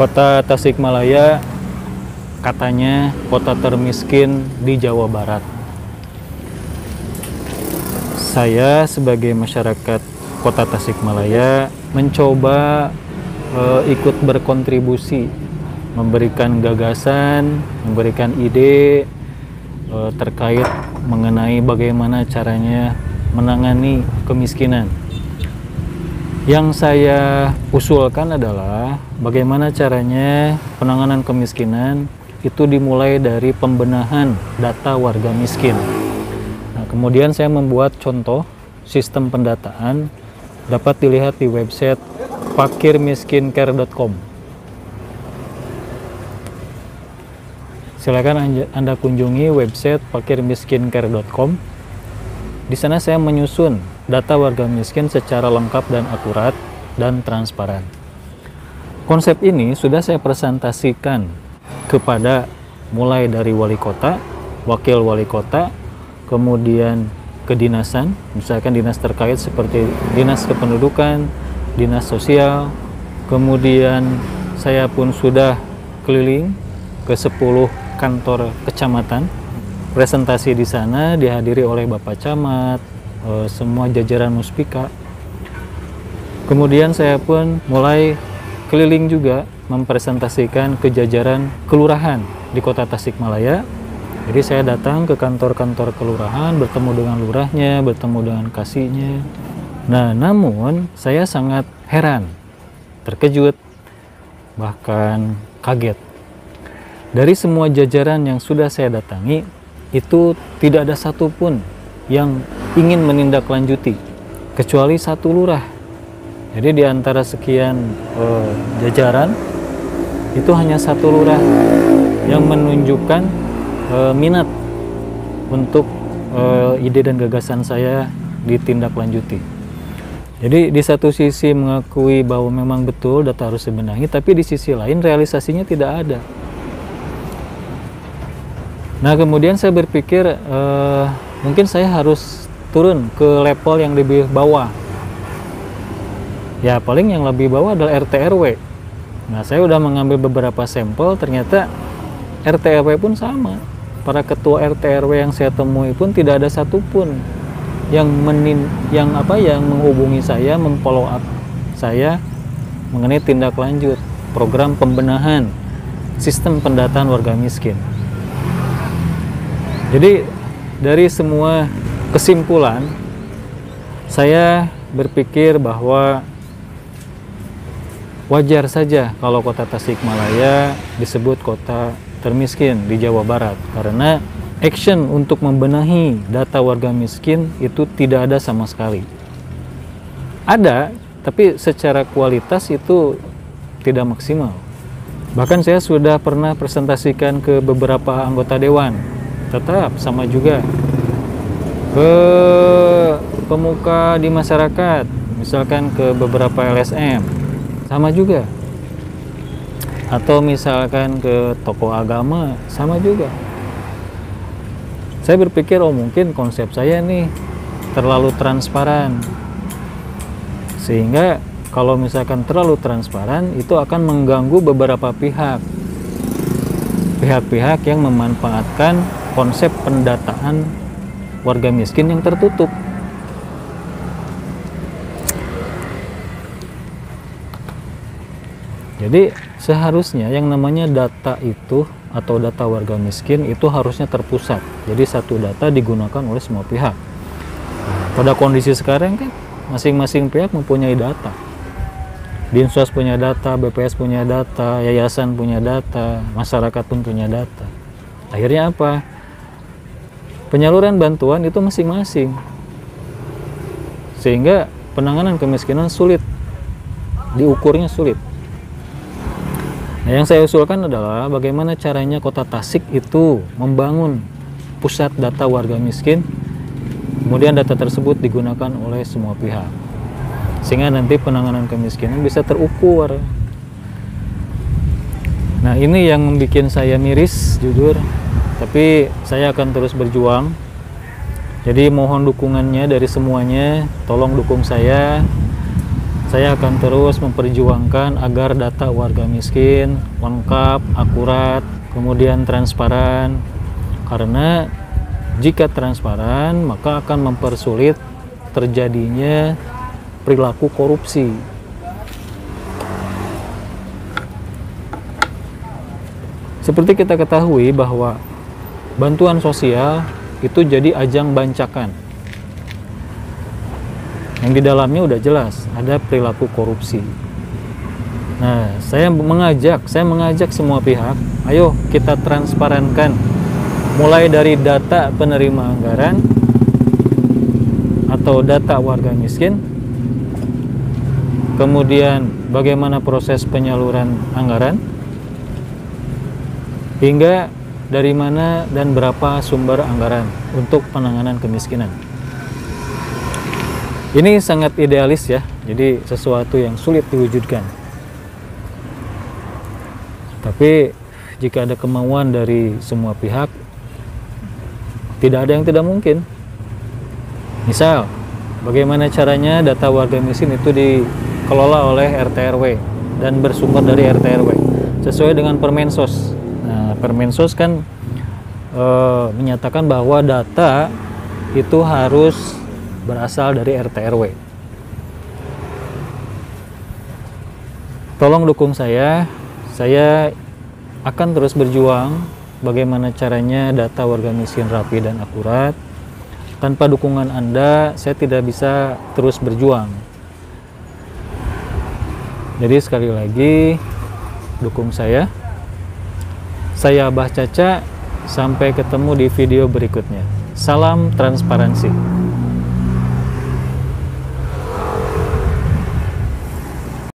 Kota Tasikmalaya katanya kota termiskin di Jawa Barat. Saya sebagai masyarakat Kota Tasikmalaya mencoba ikut berkontribusi, memberikan gagasan, memberikan ide terkait mengenai bagaimana caranya menangani kemiskinan. Yang saya usulkan adalah bagaimana caranya penanganan kemiskinan itu dimulai dari pembenahan data warga miskin. Nah, kemudian saya membuat contoh sistem pendataan, dapat dilihat di website fakirmiskincare.com. Silakan Anda kunjungi website fakirmiskincare.com. Di sana saya menyusun data warga miskin secara lengkap dan akurat dan transparan. Konsep ini sudah saya presentasikan kepada mulai dari wali kota, wakil wali kota, kemudian kedinasan, misalkan dinas terkait seperti dinas kependudukan, dinas sosial, kemudian saya pun sudah keliling ke 10 kantor kecamatan. Presentasi di sana dihadiri oleh Bapak Camat, semua jajaran Muspika. Kemudian saya pun mulai keliling juga mempresentasikan ke jajaran kelurahan di Kota Tasikmalaya. Jadi saya datang ke kantor-kantor kelurahan, bertemu dengan lurahnya, bertemu dengan kasihnya. Nah, namun saya sangat heran, terkejut, bahkan kaget. Dari semua jajaran yang sudah saya datangi, itu tidak ada satupun yang ingin menindaklanjuti kecuali satu lurah. Jadi di antara sekian jajaran itu hanya satu lurah yang menunjukkan minat untuk ide dan gagasan saya ditindaklanjuti. Jadi di satu sisi mengakui bahwa memang betul data harus dibenahi, tapi di sisi lain realisasinya tidak ada. Nah, kemudian saya berpikir mungkin saya harus turun ke level yang lebih bawah. Ya, paling yang lebih bawah adalah RT RW. Nah, saya udah mengambil beberapa sampel, ternyata RT RW pun sama. Para ketua RT RW yang saya temui pun tidak ada satupun yang menghubungi saya, memfollow up saya mengenai tindak lanjut program pembenahan sistem pendataan warga miskin. Jadi dari semua kesimpulan, saya berpikir bahwa wajar saja kalau Kota Tasikmalaya disebut kota termiskin di Jawa Barat, karena action untuk membenahi data warga miskin itu tidak ada sama sekali. Ada, tapi secara kualitas itu tidak maksimal. Bahkan saya sudah pernah presentasikan ke beberapa anggota dewan, tetap sama juga. Ke pemuka di masyarakat, misalkan ke beberapa LSM, sama juga. Atau misalkan ke tokoh agama, sama juga. Saya berpikir, oh mungkin konsep saya nih terlalu transparan, sehingga kalau misalkan terlalu transparan itu akan mengganggu beberapa pihak-pihak yang memanfaatkan konsep pendataan warga miskin yang tertutup. Jadi seharusnya yang namanya data itu atau data warga miskin itu harusnya terpusat. Jadi satu data digunakan oleh semua pihak. Pada kondisi sekarang kan masing-masing pihak mempunyai data. Dinsos punya data, BPS punya data, yayasan punya data, masyarakat pun punya data. Akhirnya apa? Penyaluran bantuan itu masing-masing. Sehingga penanganan kemiskinan sulit, diukurnya sulit. Nah, yang saya usulkan adalah bagaimana caranya Kota Tasik itu membangun pusat data warga miskin, kemudian data tersebut digunakan oleh semua pihak, sehingga nanti penanganan kemiskinan bisa terukur. Nah, ini yang membuat saya miris, jujur. Tapi saya akan terus berjuang. Jadi mohon dukungannya dari semuanya, tolong dukung saya Saya akan terus memperjuangkan agar data warga miskin lengkap, akurat, kemudian transparan. Karena jika transparan, maka akan mempersulit terjadinya perilaku korupsi. Seperti kita ketahui bahwa bantuan sosial itu jadi ajang bancakan. Yang di dalamnya udah jelas ada perilaku korupsi. Nah, saya mengajak semua pihak, ayo kita transparankan mulai dari data penerima anggaran atau data warga miskin, kemudian bagaimana proses penyaluran anggaran, hingga dari mana dan berapa sumber anggaran untuk penanganan kemiskinan. Ini sangat idealis ya, jadi sesuatu yang sulit diwujudkan. Tapi jika ada kemauan dari semua pihak, tidak ada yang tidak mungkin. Misal, bagaimana caranya data warga miskin itu dikelola oleh RT/RW dan bersumber dari RT/RW sesuai dengan Permensos. Nah, Permensos kan menyatakan bahwa data itu harus berasal dari RT/RW. Tolong dukung saya akan terus berjuang bagaimana caranya data warga miskin rapi dan akurat. Tanpa dukungan Anda, saya tidak bisa terus berjuang. Jadi sekali lagi, dukung saya. Saya Abah Caca, sampai ketemu di video berikutnya. Salam transparansi.